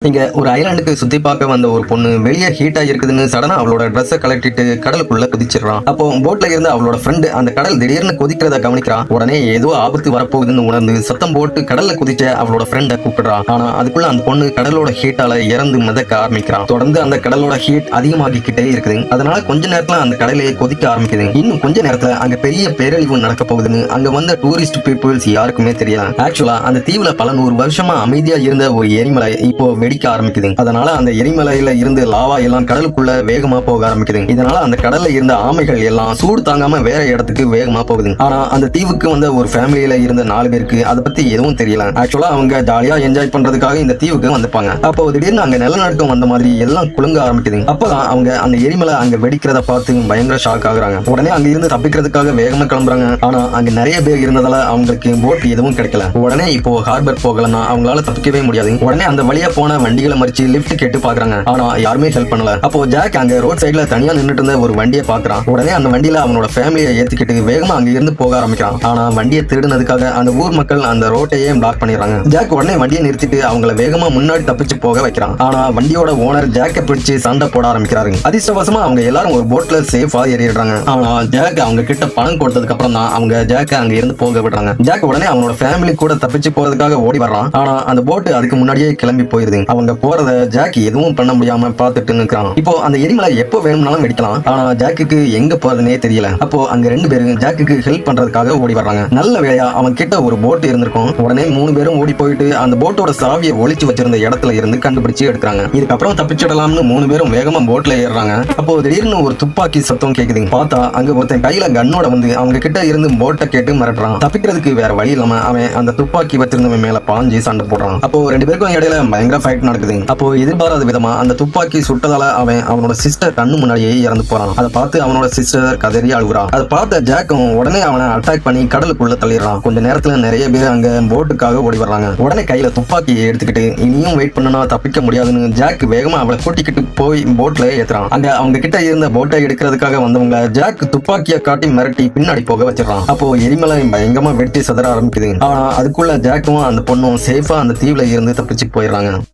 இங்க ஒரு ஐலாண்டுக்கு சுத்தி பார்க்க வந்த ஒரு பொண்ணு வெளியே ஹீட்டா இருக்குதுன்னு சடனா அவளோட ட்ரெஸ்ஸை கலட்டிட்டு கடலுக்குள்ள குதிச்சிடறான். அப்போ போட்ல இருந்து அவளோட ஃப்ரெண்டு அந்த கடல் திடீர்னு கொதிக்கிறத கவனிக்கிறான். உடனே ஏதோ ஆபத்து வரப்போகுதுன்னு உணர்ந்து சத்தம் போட்டு கடல்ல குதிச்ச அவளோட ஃப்ரெண்டை கூப்பிடுறான். ஆனா அதுக்குள்ள அந்த பொண்ணு கடலோட ஹீட்டால இறந்து மிதக்க ஆரம்பிக்கிறான். தொடர்ந்து அந்த கடலோட ஹீட் அதிகமாகிக்கிட்டே இருக்குது. அதனால கொஞ்ச நேரத்துல அந்த கடலையே கொதிக்க ஆரம்பிக்குது. இன்னும் கொஞ்ச நேரத்துல அங்க பெரிய பேரழிவு நடக்க போகுதுன்னு அங்க வந்த டூரிஸ்ட் பீப்புள்ஸ் யாருக்குமே தெரியல. ஆக்சுவலா அந்த தீவுல பல 100 வருஷமா அமைதியா இருந்த ஒரு எரிமலை இப்போ வெடிக்க ஆரம்பிக்குது. அதனால அந்த எரிமலையில இருந்து லாவா எல்லாம் கடலுக்குள்ள வேகமா போக ஆரம்பிக்குது. இதனால அந்த கடல்ல இருந்த ஆமைகள் எல்லாம் சூடு தாங்காம வேற இடத்துக்கு வேகமா போகுது. ஆனா அந்த தீவுக்கு வந்த ஒரு ஃபேமிலியில இருந்த 4 பேருக்கு அதை பத்தி எதுவும் தெரியல. ஆக்சுவலா அவங்க ஜாலியா என்ஜாய் பண்றதுக்காக இந்த தீவுக்கு வந்திருப்பாங்க. அப்போ திடீர்னு அங்க நிலநடுக்கம் வந்த மாதிரி எல்லாம் குலுங்க ஆரம்பிக்குது. அப்பதான் அவங்க அந்த எரிமலை அங்க வெடிக்கிறத பார்த்து பயங்கர ஷாக் ஆகுறாங்க. உடனே அங்க இருந்து தப்பிக்கிறதுக்காக வேகமா கிளம்புறாங்க. ஆனா அங்க நிறைய பேர் இருந்ததால அவங்களுக்கு போட் எதுவும் கிடைக்கல. உடனே இப்போ ஹார்பர் போகலன்னா அவங்களால தப்பிக்கவே முடியாது. உடனே அந்த வழியா போன வண்டிகளை மறிச்சு லிஃப்ட் கேட்டு பாக்குறாங்க. ஆனா யாருமே ஹெல்ப் பண்ணல. அப்போ ஜாக் அங்க ரோட் சைடுல தனியா நின்னுட்டு இருந்த ஒரு வண்டியை பாக்குறான். உடனே அந்த வண்டியில அவனோட ஃபேமிலியை ஏத்திக்கிட்டு வேகமா அங்க இருந்து போக ஆரம்பிக்கிறான். ஆனா வண்டியை திருடுனதுக்காக அந்த ஊர் மக்கள் அந்த ரோட்டையே பிளாக் பண்ணிடுறாங்க. ஜாக் உடனே வண்டியை நிறுத்திட்டு அவங்கள வேகமா முன்னாடி தப்பிச்சு போக வைக்கிறான். ஆனா வண்டியோட ஓனர் ஜாக்கை பிடிச்சு சண்டை போட ஆரம்பிக்கிறாரு. அதிர்ஷ்டவசமா அவங்க எல்லாரும் ஒரு போட்ல சேஃபா ஏறிடுறாங்க. ஆனா ஜாக் அவங்க கிட்ட பணம் கொடுத்ததுக்கு அப்புறம் தான் அவங்க ஜாக்க அங்க இருந்து போக விடுறாங்க. ஜாக் உடனே அவனோட ஃபேமிலி கூட தப்பிச்சு போறதுக்காக ஓடி வர்றான். ஆனா அந்த போட் அதுக்கு முன்னாடியே கிளம்பி போயிருது. அவங்க போறத ஜாக் எதுவும் பண்ண முடியாம பார்த்துட்டு நிற்கிறான். இப்போ அந்த எரிமலை எப்போ வேணும்னாலும் வெடிக்கலாம். ஆனா ஜாக்குக்கு எங்க போறதுனே தெரியல. அப்போ அங்க 2 பேரும் ஜாக்குக்கு ஹெல்ப் பண்றதுக்காக ஓடி வர்றாங்க. நல்ல வேளையா அவன் கிட்ட ஒரு போட் இருந்திருக்கும். உடனே 3 பேரும் ஓடி போயிட்டு அந்த போட்டோட சாவியை ஒளிச்சு வச்சிருந்த இடத்துல இருந்து கண்டுபிடிச்சு எடுக்கிறாங்க. இதுக்கப்புறம் தப்பிச்சிடலாம்னு 3 பேரும் வேகமா போட்ல ஏறுறாங்க. அப்போ திடீர்னு ஒரு துப்பாக்கி சத்தம் கேக்குது. பார்த்தா அங்க ஒருத்தன் கையில கன்னோட வந்து அவங்க கிட்ட இருந்து போட்டை கேட்டு மிரட்டுறான். தப்பிக்கிறதுக்கு வேற வழி இல்லாம அவன் அந்த துப்பாக்கி வச்சிருந்தவன் மேல பாஞ்சு சண்டை போடுறான். அப்போ 2 பேருக்கும் இடையில பயங்கர ஃபைட் நடக்குது. அப்போ எதிர்பாராத விதமா அந்த துப்பாக்கி சுட்டதால அவனோட சிஸ்டர் கண்ணு முன்னாடியே இறந்து போறான். அதை பார்த்து அவனோட சிஸ்டர் கதறி அழுகுறான். அதை பார்த்த ஜாக்கும் உடனே அவனை அட்டாக் பண்ணி கடலுக்குள்ள தள்ளிடுறான். கொஞ்ச நேரத்துல நிறைய பேர் அங்க போட்டுக்காக ஓடி வர்றாங்க. உடனே கையில துப்பாக்கியை எடுத்துக்கிட்டு இனியும் வெயிட் பண்ணனா தப்பிக்க முடியாதுன்னு ஜாக் வேகமா அவளை கூட்டிக்கிட்டு போய் போட்ல ஏத்துறான். அங்க அவங்க கிட்ட இருந்த போட்டை எடுக்கிறதுக்காக வந்தவங்க ஜாக் துப்பாக்கியை காட்டி மிரட்டி பின்னாடி போக வச்சிடறான். அப்போ எரிமலை பயங்கரமா வெட்டி சதற ஆரம்பிக்குது. ஆனா அதுக்குள்ள ஜாக்கும் அந்த பொண்ணும் சேஃபா அந்த தீவுல இருந்து தப்பிச்சு போயிடுறாங்க.